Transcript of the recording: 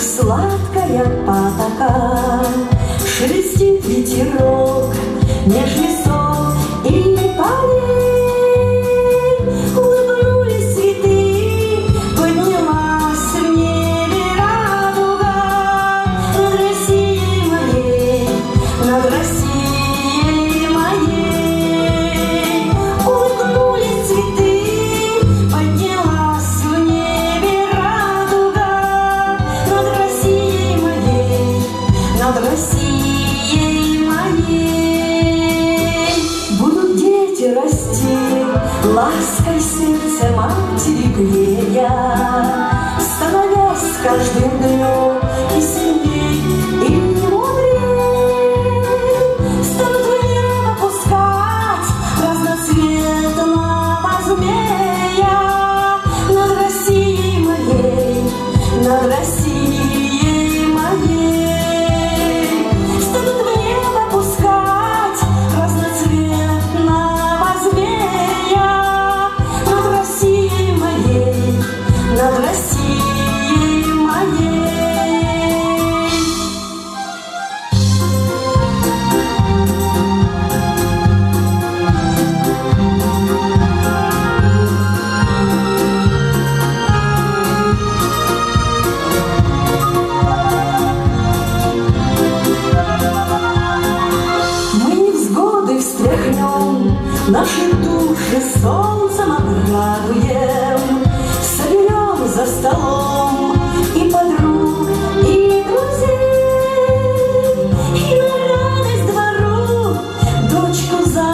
сладкая потака, шелестит ветерок меж лесов и полей. Улыбнулись цветы, поднялась в небе радуга над Россией моей, над Россией моей. Улыбнулись цветы, поднялась в небе радуга над Россией моей, над Россией моей. Будут дети расти, лаской сердце матери грея, становясь с каждым днем и сильней, и мудрей. Станут в небо пускать разноцветного змея над Россией моей, над Россией моей. Станут в небо пускать разноцветного змея над Россией моей, над Россией моей. Мы невзгоды встряхнем, наши души солнцем обрадуем, соберем за столом и подруг, и друзей, и на радость двору дочку за